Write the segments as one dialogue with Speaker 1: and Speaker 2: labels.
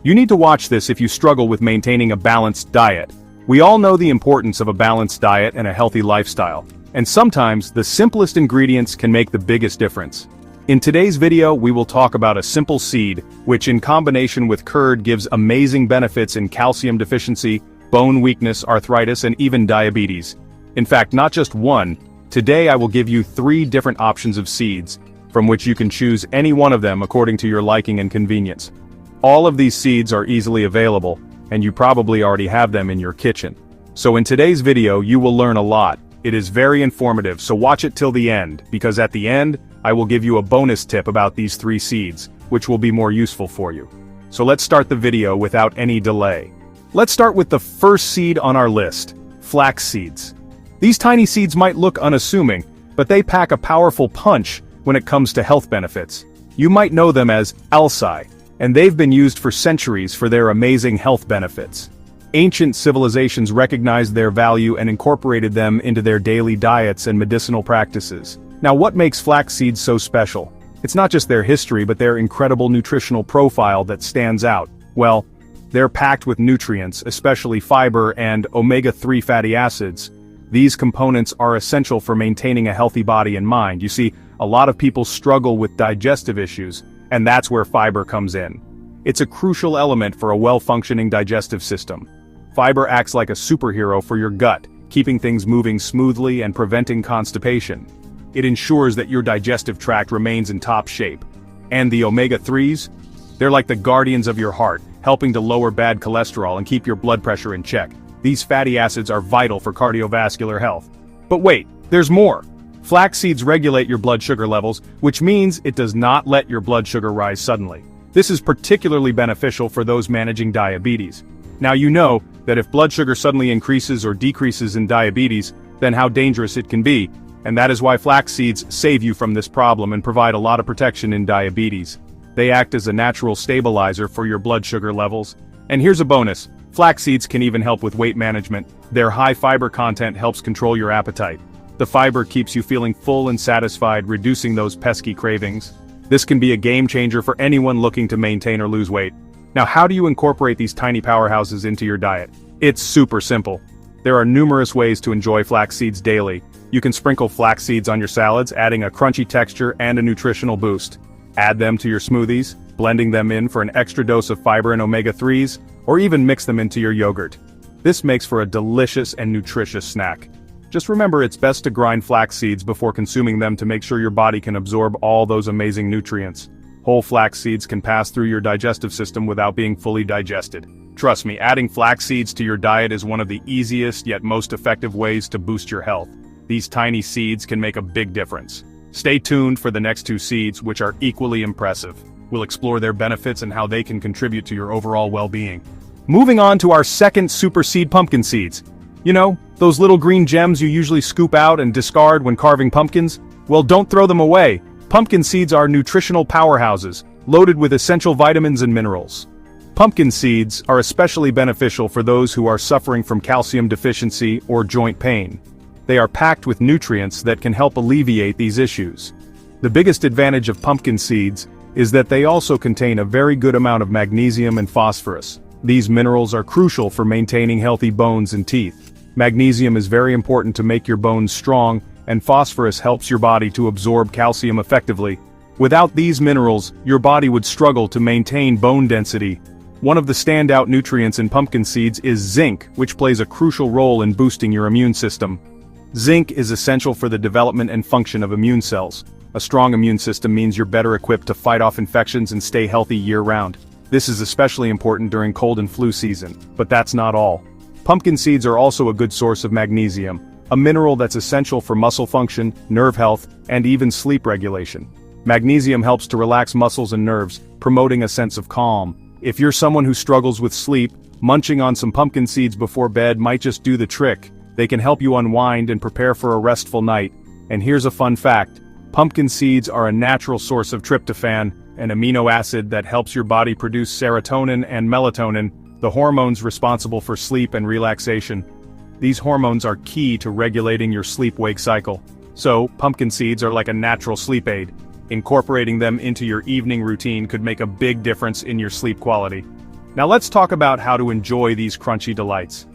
Speaker 1: You need to watch this if you struggle with maintaining a balanced diet. We all know the importance of a balanced diet and a healthy lifestyle, and sometimes the simplest ingredients can make the biggest difference. In today's video, we will talk about a simple seed, which in combination with curd gives amazing benefits in calcium deficiency, bone weakness, arthritis, and even diabetes. In fact, not just one. Today I will give you 3 different options of seeds, from which you can choose any one of them according to your liking and convenience. All of these seeds are easily available, and you probably already have them in your kitchen. So in today's video you will learn a lot. It is very informative, so watch it till the end, because at the end, I will give you a bonus tip about these 3 seeds, which will be more useful for you. So let's start the video without any delay. Let's start with the first seed on our list, flax seeds. These tiny seeds might look unassuming, but they pack a powerful punch when it comes to health benefits. You might know them as alsi, and they've been used for centuries for their amazing health benefits. Ancient civilizations recognized their value and incorporated them into their daily diets and medicinal practices. Now, what makes flax seeds so special? It's not just their history, but their incredible nutritional profile that stands out. Well, they're packed with nutrients, especially fiber and omega-3 fatty acids. These components are essential for maintaining a healthy body and mind. You see, a lot of people struggle with digestive issues, and that's where fiber comes in. It's a crucial element for a well-functioning digestive system. Fiber acts like a superhero for your gut, keeping things moving smoothly and preventing constipation. It ensures that your digestive tract remains in top shape. And the omega-3s? They're like the guardians of your heart, helping to lower bad cholesterol and keep your blood pressure in check. These fatty acids are vital for cardiovascular health. But wait, there's more. Flax seeds regulate your blood sugar levels, which means it does not let your blood sugar rise suddenly. This is particularly beneficial for those managing diabetes. Now you know that if blood sugar suddenly increases or decreases in diabetes, then how dangerous it can be, and that is why flax seeds save you from this problem and provide a lot of protection in diabetes. They act as a natural stabilizer for your blood sugar levels. And here's a bonus. Flax seeds can even help with weight management. Their high fiber content helps control your appetite. The fiber keeps you feeling full and satisfied, reducing those pesky cravings. This can be a game changer for anyone looking to maintain or lose weight. Now, how do you incorporate these tiny powerhouses into your diet? It's super simple. There are numerous ways to enjoy flax seeds daily. You can sprinkle flax seeds on your salads, adding a crunchy texture and a nutritional boost. Add them to your smoothies, blending them in for an extra dose of fiber and omega-3s, or even mix them into your yogurt. This makes for a delicious and nutritious snack. Just remember, it's best to grind flax seeds before consuming them to make sure your body can absorb all those amazing nutrients. Whole flax seeds can pass through your digestive system without being fully digested. Trust me, adding flax seeds to your diet is one of the easiest yet most effective ways to boost your health. These tiny seeds can make a big difference. Stay tuned for the next 2 seeds, which are equally impressive. We'll explore their benefits and how they can contribute to your overall well-being. Moving on to our second super seed, pumpkin seeds. You know, those little green gems you usually scoop out and discard when carving pumpkins? Well, don't throw them away. Pumpkin seeds are nutritional powerhouses, loaded with essential vitamins and minerals. Pumpkin seeds are especially beneficial for those who are suffering from calcium deficiency or joint pain. They are packed with nutrients that can help alleviate these issues. The biggest advantage of pumpkin seeds is that they also contain a very good amount of magnesium and phosphorus. These minerals are crucial for maintaining healthy bones and teeth. Magnesium is very important to make your bones strong, and phosphorus helps your body to absorb calcium effectively. Without these minerals, your body would struggle to maintain bone density. One of the standout nutrients in pumpkin seeds is zinc, which plays a crucial role in boosting your immune system. Zinc is essential for the development and function of immune cells. A strong immune system means you're better equipped to fight off infections and stay healthy year-round. This is especially important during cold and flu season, but that's not all. Pumpkin seeds are also a good source of magnesium, a mineral that's essential for muscle function, nerve health, and even sleep regulation. Magnesium helps to relax muscles and nerves, promoting a sense of calm. If you're someone who struggles with sleep, munching on some pumpkin seeds before bed might just do the trick. They can help you unwind and prepare for a restful night. And here's a fun fact. Pumpkin seeds are a natural source of tryptophan, an amino acid that helps your body produce serotonin and melatonin, the hormones responsible for sleep and relaxation. These hormones are key to regulating your sleep-wake cycle. So, pumpkin seeds are like a natural sleep aid. Incorporating them into your evening routine could make a big difference in your sleep quality. Now let's talk about how to enjoy these crunchy delights.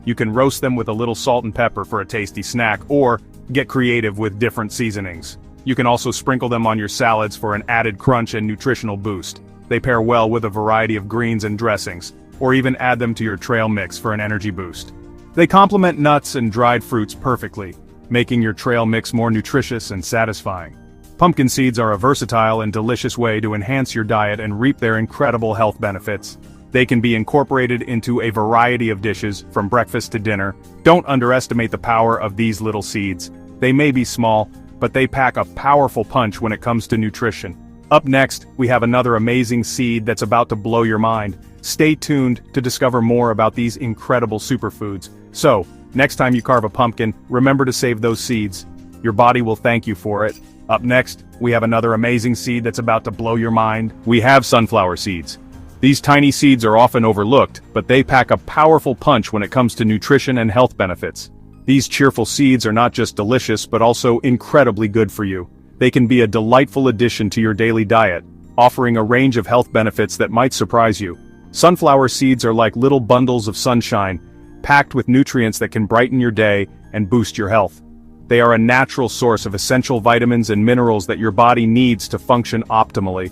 Speaker 1: You can roast them with a little salt and pepper for a tasty snack, or get creative with different seasonings. You can also sprinkle them on your salads for an added crunch and nutritional boost. They pair well with a variety of greens and dressings, or even add them to your trail mix for an energy boost. They complement nuts and dried fruits perfectly, making your trail mix more nutritious and satisfying. Pumpkin seeds are a versatile and delicious way to enhance your diet and reap their incredible health benefits. They can be incorporated into a variety of dishes, from breakfast to dinner. Don't underestimate the power of these little seeds. They may be small, but they pack a powerful punch when it comes to nutrition. Up next, we have another amazing seed that's about to blow your mind. Stay tuned to discover more about these incredible superfoods. So, next time you carve a pumpkin, remember to save those seeds. Your body will thank you for it. Up next, we have another amazing seed that's about to blow your mind. We have sunflower seeds. These tiny seeds are often overlooked, but they pack a powerful punch when it comes to nutrition and health benefits. These cheerful seeds are not just delicious but also incredibly good for you. They can be a delightful addition to your daily diet, offering a range of health benefits that might surprise you. Sunflower seeds are like little bundles of sunshine, packed with nutrients that can brighten your day and boost your health. They are a natural source of essential vitamins and minerals that your body needs to function optimally.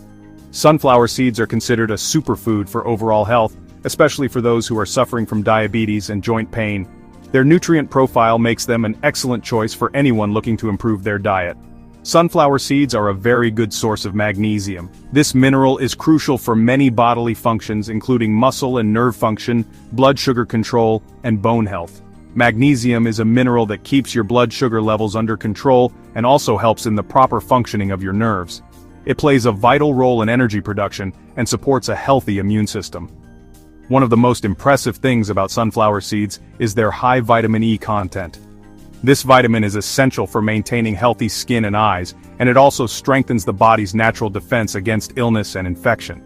Speaker 1: Sunflower seeds are considered a superfood for overall health, especially for those who are suffering from diabetes and joint pain. Their nutrient profile makes them an excellent choice for anyone looking to improve their diet. Sunflower seeds are a very good source of magnesium. This mineral is crucial for many bodily functions, including muscle and nerve function, blood sugar control, and bone health. Magnesium is a mineral that keeps your blood sugar levels under control and also helps in the proper functioning of your nerves. It plays a vital role in energy production and supports a healthy immune system. One of the most impressive things about sunflower seeds is their high vitamin E content. This vitamin is essential for maintaining healthy skin and eyes, and it also strengthens the body's natural defense against illness and infection.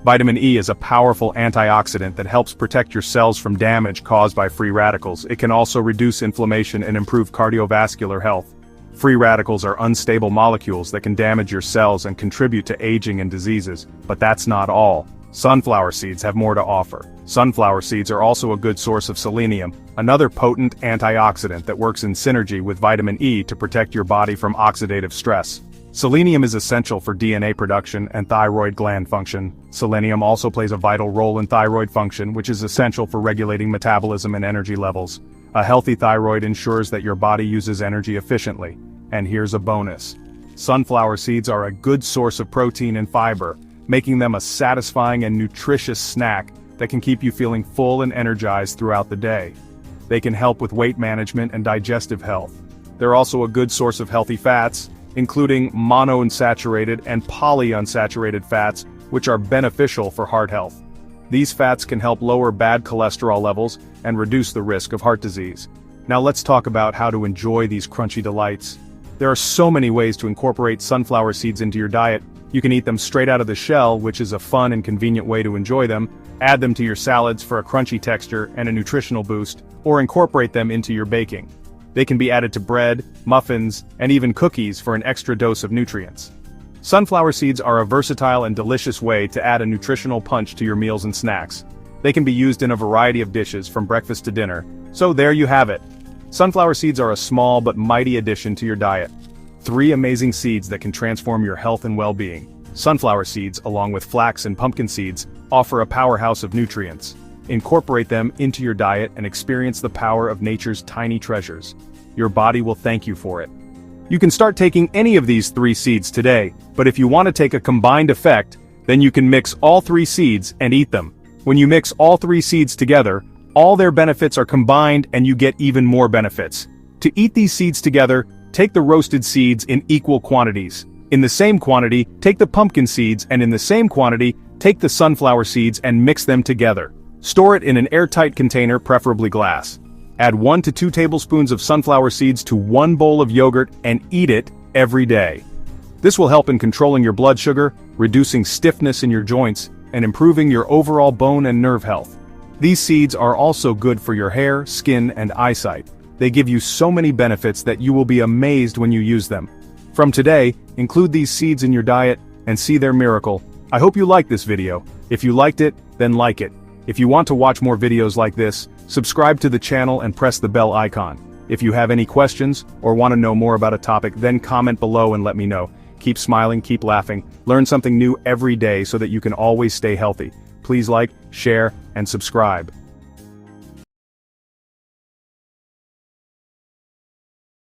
Speaker 1: Vitamin E is a powerful antioxidant that helps protect your cells from damage caused by free radicals. It can also reduce inflammation and improve cardiovascular health. Free radicals are unstable molecules that can damage your cells and contribute to aging and diseases, but that's not all. Sunflower seeds have more to offer. Sunflower seeds are also a good source of selenium, another potent antioxidant that works in synergy with vitamin E to protect your body from oxidative stress. Selenium is essential for DNA production and thyroid gland function. Selenium also plays a vital role in thyroid function, which is essential for regulating metabolism and energy levels. A healthy thyroid ensures that your body uses energy efficiently. And here's a bonus. Sunflower seeds are a good source of protein and fiber, making them a satisfying and nutritious snack that can keep you feeling full and energized throughout the day. They can help with weight management and digestive health. They're also a good source of healthy fats, including monounsaturated and polyunsaturated fats, which are beneficial for heart health. These fats can help lower bad cholesterol levels and reduce the risk of heart disease. Now let's talk about how to enjoy these crunchy delights. There are so many ways to incorporate sunflower seeds into your diet. You can eat them straight out of the shell, which is a fun and convenient way to enjoy them, add them to your salads for a crunchy texture and a nutritional boost, or incorporate them into your baking. They can be added to bread, muffins, and even cookies for an extra dose of nutrients. Sunflower seeds are a versatile and delicious way to add a nutritional punch to your meals and snacks. They can be used in a variety of dishes from breakfast to dinner. So there you have it. Sunflower seeds are a small but mighty addition to your diet. 3 amazing seeds that can transform your health and well-being. Sunflower seeds, along with flax and pumpkin seeds, offer a powerhouse of nutrients. Incorporate them into your diet and experience the power of nature's tiny treasures. Your body will thank you for it. You can start taking any of these 3 seeds today, but if you want to take a combined effect, then you can mix all 3 seeds and eat them. When you mix all 3 seeds together, all their benefits are combined and you get even more benefits. To eat these seeds together, take the roasted seeds in equal quantities. In the same quantity, take the pumpkin seeds, and in the same quantity, take the sunflower seeds and mix them together. Store it in an airtight container, preferably glass. Add 1 to 2 tablespoons of sunflower seeds to 1 bowl of yogurt and eat it every day. This will help in controlling your blood sugar, reducing stiffness in your joints, and improving your overall bone and nerve health. These seeds are also good for your hair, skin, and eyesight. They give you so many benefits that you will be amazed when you use them. From today, include these seeds in your diet and see their miracle. I hope you liked this video. If you liked it, then like it. If you want to watch more videos like this, subscribe to the channel and press the bell icon. If you have any questions, or want to know more about a topic, then comment below and let me know. Keep smiling, keep laughing, learn something new every day so that you can always stay healthy. Please like, share, and subscribe.